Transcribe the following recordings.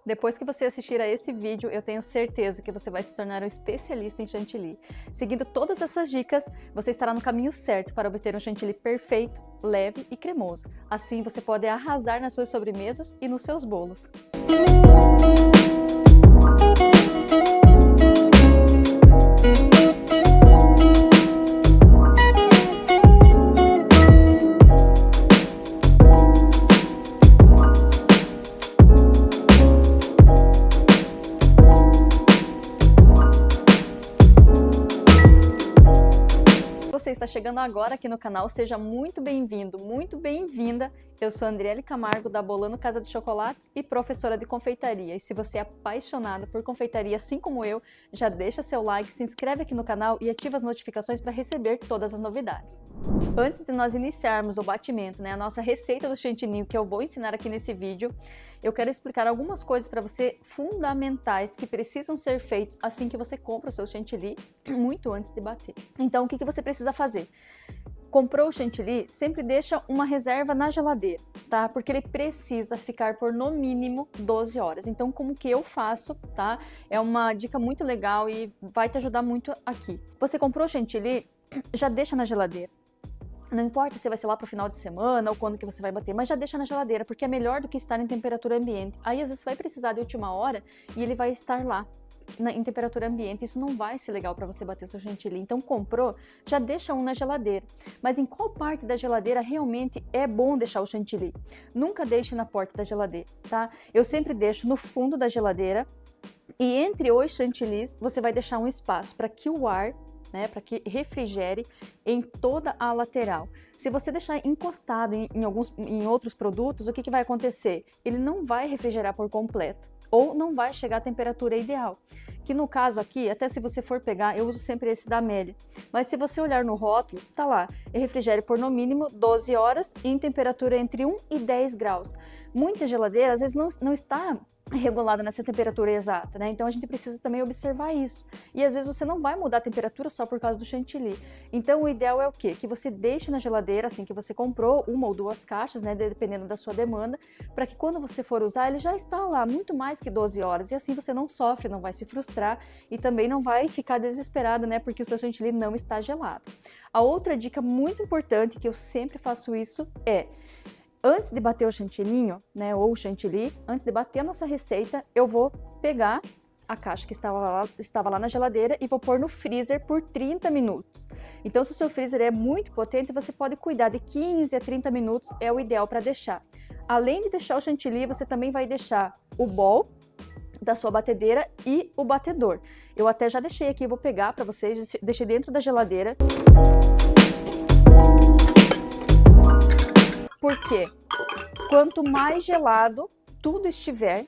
Depois que você assistir a esse vídeo, eu tenho certeza que você vai se tornar um especialista em chantilly. Seguindo todas essas dicas, você estará no caminho certo para obter um chantilly perfeito, leve e cremoso. Assim você pode arrasar nas suas sobremesas e nos seus bolos. Você está chegando agora aqui no canal, seja muito bem-vindo, muito bem-vinda. Eu sou Andriele Camargo, da Bolano Casa de Chocolates e professora de confeitaria. E se você é apaixonada por confeitaria, assim como eu, já deixa seu like, se inscreve aqui no canal e ativa as notificações para receber todas as novidades. Antes de nós iniciarmos o batimento, a nossa receita do chantilly que eu vou ensinar aqui nesse vídeo, eu quero explicar algumas coisas para você fundamentais que precisam ser feitos assim que você compra o seu chantilly, muito antes de bater. Então, o que você precisa fazer? Comprou o chantilly, sempre deixa uma reserva na geladeira, tá? Porque ele precisa ficar por no mínimo 12 horas. Então, como que eu faço, tá? É uma dica muito legal e vai te ajudar muito aqui. Você comprou o chantilly, já deixa na geladeira. Não importa se vai ser lá pro final de semana ou quando que você vai bater, mas já deixa na geladeira, porque é melhor do que estar em temperatura ambiente. Aí, às vezes, você vai precisar de última hora e ele vai estar lá em temperatura ambiente. Isso não vai ser legal para você bater seu chantilly. Então, comprou, já deixa um na geladeira. Mas em qual parte da geladeira realmente é bom deixar o chantilly? Nunca deixe na porta da geladeira, tá? Eu sempre deixo no fundo da geladeira e entre os chantillies você vai deixar um espaço para que o ar, para que refrigere em toda a lateral. Se você deixar encostado em outros produtos, o que vai acontecer? Ele não vai refrigerar por completo, ou não vai chegar à temperatura ideal. Que no caso aqui, até se você for pegar, eu uso sempre esse da Amélia, mas se você olhar no rótulo, tá lá, refrigere por no mínimo 12 horas em temperatura entre 1 e 10 graus. Muita geladeira, às vezes, não está regulada nessa temperatura exata, Então a gente precisa também observar isso. E às vezes você não vai mudar a temperatura só por causa do chantilly. Então o ideal é o quê? Que você deixe na geladeira assim que você comprou, uma ou duas caixas, dependendo da sua demanda, para que quando você for usar ele já está lá muito mais que 12 horas e assim você não sofre, não vai se frustrar e também não vai ficar desesperada, porque o seu chantilly não está gelado. A outra dica muito importante que eu sempre faço isso é: antes de bater o chantilly, ou o chantilly, antes de bater a nossa receita, eu vou pegar a caixa que estava lá na geladeira e vou pôr no freezer por 30 minutos. Então, se o seu freezer é muito potente, você pode cuidar de 15 a 30 minutos, é o ideal para deixar. Além de deixar o chantilly, você também vai deixar o bowl da sua batedeira e o batedor. Eu até já deixei aqui, vou pegar para vocês, deixei dentro da geladeira. Por quê? Quanto mais gelado tudo estiver,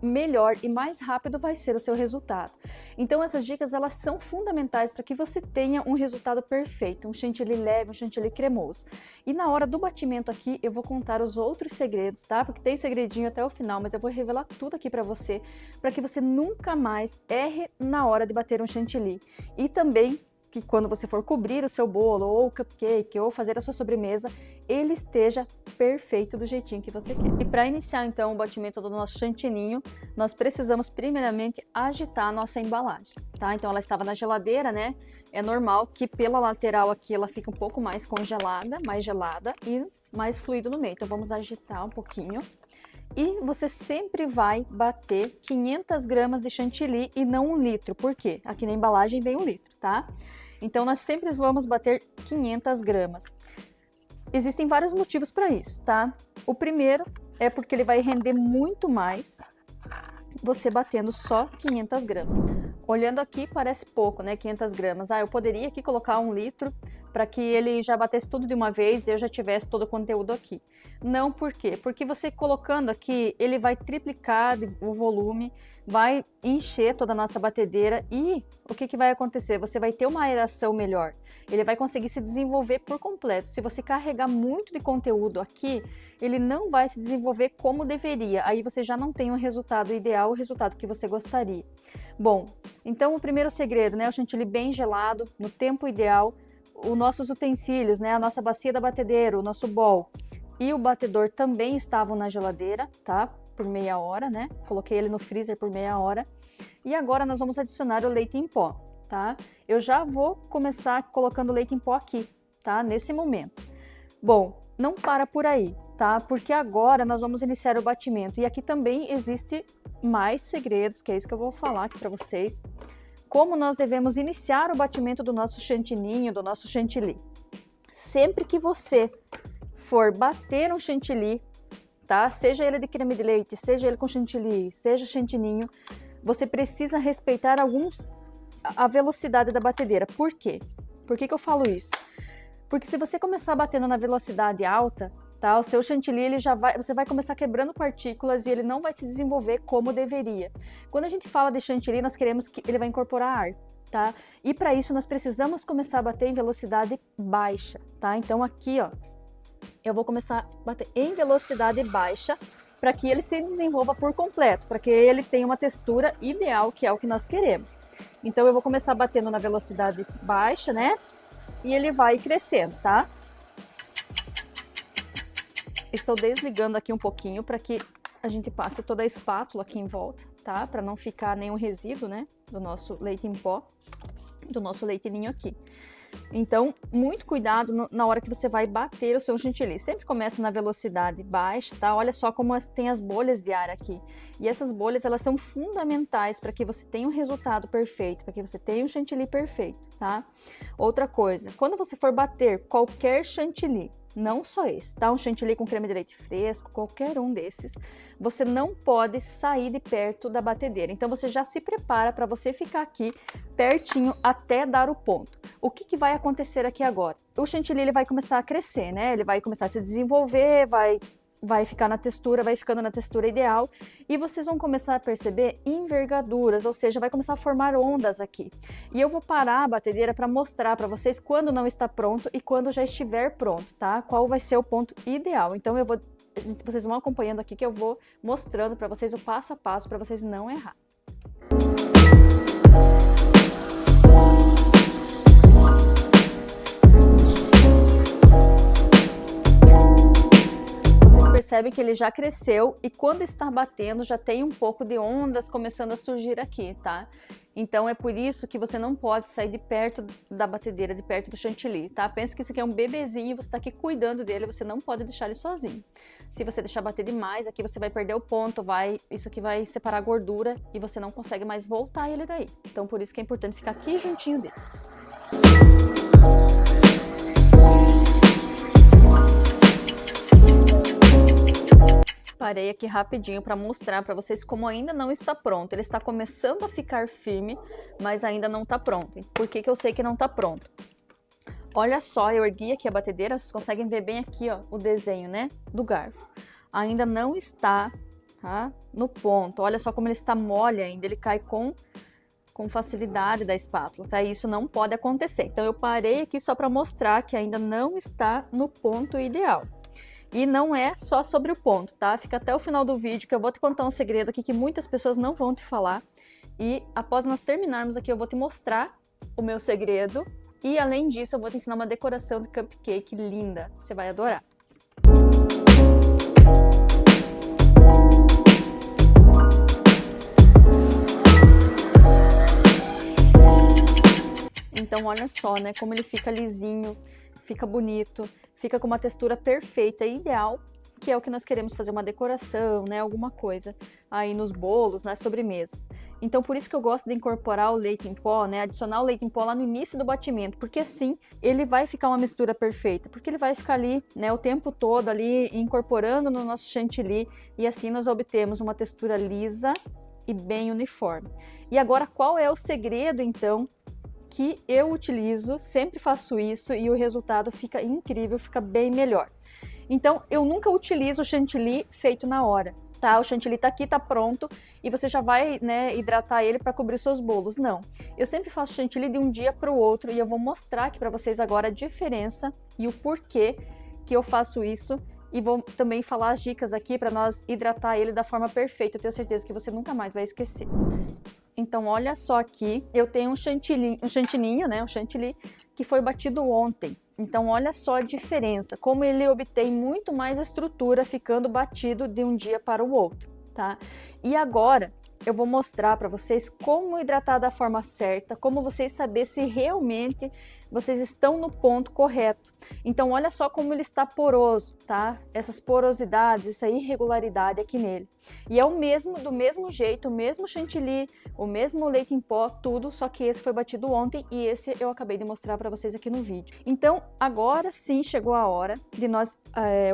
melhor e mais rápido vai ser o seu resultado. Então essas dicas elas são fundamentais para que você tenha um resultado perfeito, um chantilly leve, um chantilly cremoso. E na hora do batimento aqui eu vou contar os outros segredos, Porque tem segredinho até o final, mas eu vou revelar tudo aqui para que você nunca mais erre na hora de bater um chantilly. E também que quando você for cobrir o seu bolo ou cupcake ou fazer a sua sobremesa, ele esteja perfeito do jeitinho que você quer. E para iniciar então o batimento do nosso chantilly, nós precisamos primeiramente agitar a nossa embalagem, Então ela estava na geladeira, É normal que pela lateral aqui ela fique um pouco mais congelada, mais gelada e mais fluido no meio. Então vamos agitar um pouquinho. E você sempre vai bater 500 gramas de chantilly e não 1 litro. Por quê? Aqui na embalagem vem 1 litro, Então nós sempre vamos bater 500 gramas. Existem vários motivos para isso, O primeiro é porque ele vai render muito mais você batendo só 500 gramas. Olhando aqui parece pouco, 500 gramas. Eu poderia aqui colocar 1 litro para que ele já batesse tudo de uma vez e eu já tivesse todo o conteúdo aqui. Não, por quê? Porque você colocando aqui, ele vai triplicar o volume, vai encher toda a nossa batedeira e o que vai acontecer? Você vai ter uma aeração melhor, ele vai conseguir se desenvolver por completo. Se você carregar muito de conteúdo aqui, ele não vai se desenvolver como deveria, aí você já não tem o resultado ideal, o resultado que você gostaria. Bom, então o primeiro segredo, o chantilly bem gelado, no tempo ideal, os nossos utensílios, a nossa bacia da batedeira, o nosso bowl e o batedor também estavam na geladeira, por meia hora, né? Coloquei ele no freezer por meia hora. E agora nós vamos adicionar o leite em pó, tá? Eu já vou começar colocando o leite em pó aqui, tá? Nesse momento. Bom, não para por aí, tá? Porque agora nós vamos iniciar o batimento. E aqui também existe mais segredos, que é isso que eu vou falar aqui para vocês. Como nós devemos iniciar o batimento do nosso chantininho, do nosso chantilly. Sempre que você for bater um chantilly, tá? Seja ele de creme de leite, seja ele com chantilly, seja chantininho, você precisa respeitar a velocidade da batedeira. Por quê? Por que eu falo isso? Porque se você começar batendo na velocidade alta, tá? O seu chantilly, você vai começar quebrando partículas e ele não vai se desenvolver como deveria. Quando a gente fala de chantilly, nós queremos que ele vai incorporar ar, tá? E para isso nós precisamos começar a bater em velocidade baixa, tá? Então aqui, ó, eu vou começar a bater em velocidade baixa para que ele se desenvolva por completo, para que ele tenha uma textura ideal, que é o que nós queremos. Então eu vou começar batendo na velocidade baixa, né? E ele vai crescendo, tá? Estou desligando aqui um pouquinho para que a gente passe toda a espátula aqui em volta, tá? Para não ficar nenhum resíduo, né? Do nosso leite em pó, do nosso leite ninho aqui. Então, muito cuidado na hora que você vai bater o seu chantilly. Sempre começa na velocidade baixa, tá? Olha só como tem as bolhas de ar aqui. E essas bolhas, elas são fundamentais para que você tenha um resultado perfeito, para que você tenha um chantilly perfeito, tá? Outra coisa, quando você for bater qualquer chantilly, não só esse, tá? Um chantilly com creme de leite fresco, qualquer um desses, você não pode sair de perto da batedeira. Então você já se prepara para você ficar aqui pertinho até dar o ponto. O que vai acontecer aqui agora? O chantilly ele vai começar a crescer, né? Ele vai começar a se desenvolver, vai ficar na textura, vai ficando na textura ideal e vocês vão começar a perceber envergaduras, ou seja, vai começar a formar ondas aqui. E eu vou parar a batedeira para mostrar para vocês quando não está pronto e quando já estiver pronto, tá? Qual vai ser o ponto ideal. Então vocês vão acompanhando aqui que eu vou mostrando para vocês o passo a passo para vocês não errar. Percebe que ele já cresceu e quando está batendo já tem um pouco de ondas começando a surgir aqui, tá? Então é por isso que você não pode sair de perto da batedeira, de perto do chantilly, tá? Pensa que esse aqui é um bebezinho e você está aqui cuidando dele, você não pode deixar ele sozinho. Se você deixar bater demais, aqui você vai perder o ponto, isso aqui vai separar a gordura e você não consegue mais voltar ele daí. Então por isso que é importante ficar aqui juntinho dele. Parei aqui rapidinho para mostrar para vocês como ainda não está pronto. Ele está começando a ficar firme, mas ainda não está pronto. Por que eu sei que não está pronto? Olha só, eu ergui aqui a batedeira, vocês conseguem ver bem aqui, ó, o desenho, né, do garfo. Ainda não está, tá, no ponto. Olha só como ele está mole ainda, ele cai com facilidade da espátula, tá? Isso não pode acontecer. Então eu parei aqui só para mostrar que ainda não está no ponto ideal. E não é só sobre o ponto, tá? Fica até o final do vídeo que eu vou te contar um segredo aqui que muitas pessoas não vão te falar. E após nós terminarmos aqui, eu vou te mostrar o meu segredo. E além disso, eu vou te ensinar uma decoração de cupcake linda. Você vai adorar. Então olha só, né? Como ele fica lisinho, fica bonito. Fica com uma textura perfeita e ideal, que é o que nós queremos fazer uma decoração, né, alguma coisa aí nos bolos, nas sobremesas. Então por isso que eu gosto de incorporar o leite em pó, né, adicionar o leite em pó lá no início do batimento, porque assim ele vai ficar uma mistura perfeita, porque ele vai ficar ali, né, o tempo todo ali incorporando no nosso chantilly e assim nós obtemos uma textura lisa e bem uniforme. E agora qual é o segredo então que eu utilizo, sempre faço isso e o resultado fica incrível, fica bem melhor. Então, eu nunca utilizo o chantilly feito na hora, tá? O chantilly tá aqui, tá pronto e você já vai, né, hidratar ele para cobrir seus bolos. Não, eu sempre faço chantilly de um dia para o outro e eu vou mostrar aqui para vocês agora a diferença e o porquê que eu faço isso. E vou também falar as dicas aqui para nós hidratar ele da forma perfeita. Eu tenho certeza que você nunca mais vai esquecer. Então, olha só aqui, eu tenho um chantininho, né, um chantilly que foi batido ontem. Então, olha só a diferença, como ele obtém muito mais estrutura ficando batido de um dia para o outro. tá? E agora eu vou mostrar para vocês como hidratar da forma certa, como vocês saber se realmente vocês estão no ponto correto. Então olha só como ele está poroso, tá? Essas porosidades, essa irregularidade aqui nele. E é o mesmo, do mesmo jeito, o mesmo chantilly, o mesmo leite em pó, tudo, só que esse foi batido ontem e esse eu acabei de mostrar para vocês aqui no vídeo. Então agora sim chegou a hora de nós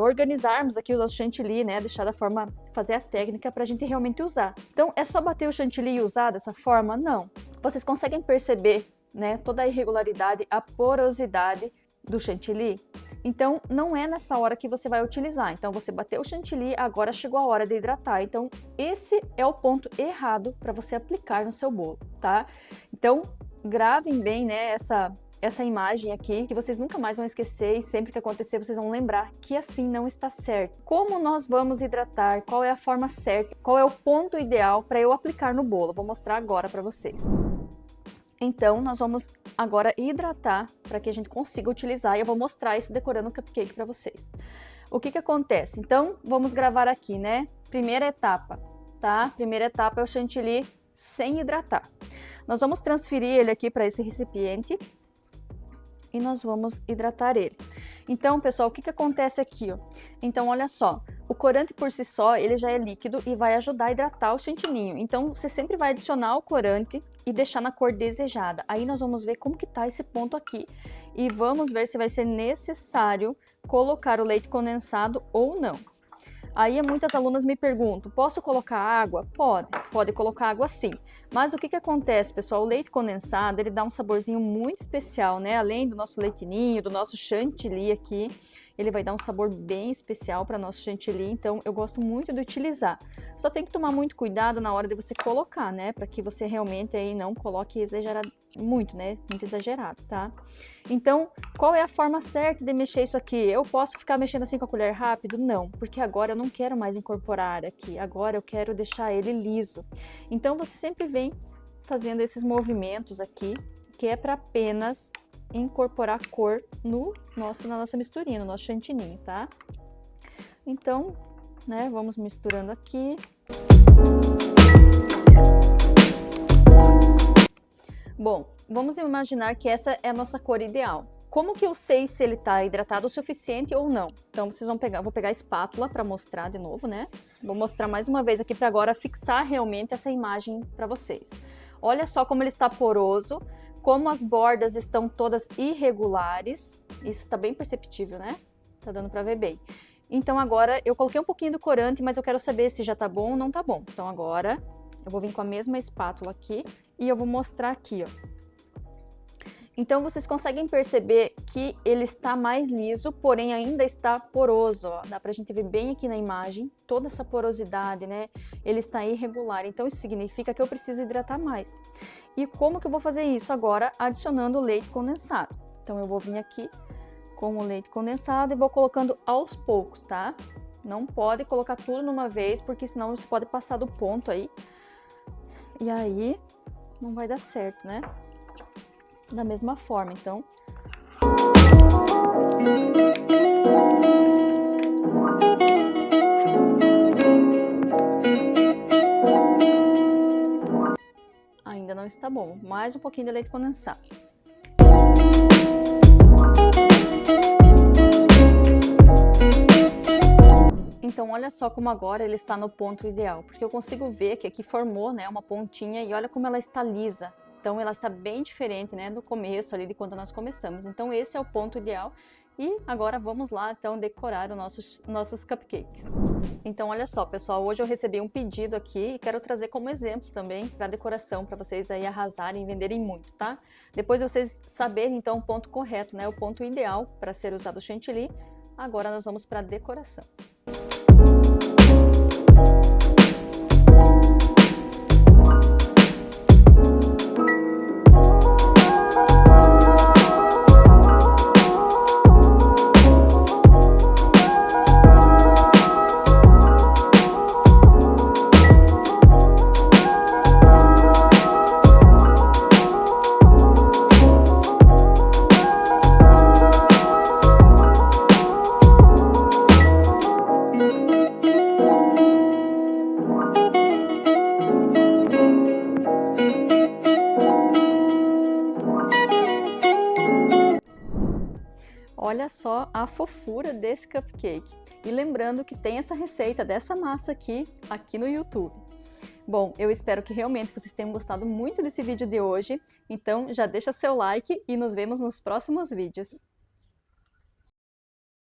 organizarmos aqui o nosso chantilly, né? Deixar da forma, fazer a técnica para a gente realmente usar. Então é só bater o chantilly e usar dessa forma? Não. Vocês conseguem perceber, né, toda a irregularidade, a porosidade do chantilly? Então não é nessa hora que você vai utilizar. Então você bateu o chantilly, agora chegou a hora de hidratar. Então esse é o ponto errado para você aplicar no seu bolo, tá? Então gravem bem, né, essa imagem aqui, que vocês nunca mais vão esquecer e sempre que acontecer vocês vão lembrar que assim não está certo. Como nós vamos hidratar? Qual é a forma certa? Qual é o ponto ideal para eu aplicar no bolo? Vou mostrar agora para vocês. Então, nós vamos agora hidratar para que a gente consiga utilizar e eu vou mostrar isso decorando o cupcake para vocês. O que que acontece? Então, vamos gravar aqui, né? Primeira etapa, tá? Primeira etapa é o chantilly sem hidratar. Nós vamos transferir ele aqui para esse recipiente e nós vamos hidratar ele. Então, pessoal, o que que acontece aqui, ó? Então, olha só, o corante por si só, ele já é líquido e vai ajudar a hidratar o chantilly. Então, você sempre vai adicionar o corante e deixar na cor desejada. Aí nós vamos ver como que tá esse ponto aqui e vamos ver se vai ser necessário colocar o leite condensado ou não. Aí muitas alunas me perguntam, posso colocar água? Pode colocar água sim. Mas o que que acontece, pessoal? O leite condensado, ele dá um saborzinho muito especial, né? Além do nosso leite ninho, do nosso chantilly aqui, ele vai dar um sabor bem especial para nosso chantilly, então eu gosto muito de utilizar. Só tem que tomar muito cuidado na hora de você colocar, né? Para que você realmente aí não coloque exagerado, muito, né? Muito exagerado, tá? Então, qual é a forma certa de mexer isso aqui? Eu posso ficar mexendo assim com a colher rápido? Não, porque agora eu não quero mais incorporar aqui, agora eu quero deixar ele liso. Então, você sempre vem fazendo esses movimentos aqui, que é para apenas incorporar cor na nossa misturinha, no nosso chantilly, tá? Então, né, vamos misturando aqui. Bom, vamos imaginar que essa é a nossa cor ideal. Como que eu sei se ele está hidratado o suficiente ou não? Então vocês vão pegar, vou pegar a espátula para mostrar de novo, né? Vou mostrar mais uma vez aqui para agora fixar realmente essa imagem para vocês. Olha só como ele está poroso, como as bordas estão todas irregulares. Isso está bem perceptível, né? Tá dando para ver bem. Então agora eu coloquei um pouquinho do corante, mas eu quero saber se já tá bom ou não tá bom. Então agora eu vou vir com a mesma espátula aqui e eu vou mostrar aqui, ó. Então vocês conseguem perceber que ele está mais liso, porém ainda está poroso, ó. Dá pra gente ver bem aqui na imagem, toda essa porosidade, né? Ele está irregular, então isso significa que eu preciso hidratar mais. E como que eu vou fazer isso? Agora adicionando o leite condensado. Então eu vou vir aqui com o leite condensado e vou colocando aos poucos, tá? Não pode colocar tudo numa vez, porque senão você pode passar do ponto aí. E aí não vai dar certo, né? Da mesma forma, então. Ainda não está bom. Mais um pouquinho de leite condensado. Então, olha só como agora ele está no ponto ideal, porque eu consigo ver que aqui formou, né, uma pontinha e olha como ela está lisa. Então, ela está bem diferente, né, do começo ali de quando nós começamos. Então, esse é o ponto ideal. E agora vamos lá, então, decorar os nossos cupcakes. Então, olha só, pessoal, hoje eu recebi um pedido aqui e quero trazer como exemplo também para decoração, para vocês aí arrasarem e venderem muito, tá? Depois de vocês saberem, então, o ponto correto, né, o ponto ideal para ser usado o chantilly, agora nós vamos para a decoração. Olha só a fofura desse cupcake. E lembrando que tem essa receita dessa massa aqui no YouTube. Bom, eu espero que realmente vocês tenham gostado muito desse vídeo de hoje. Então já deixa seu like e nos vemos nos próximos vídeos.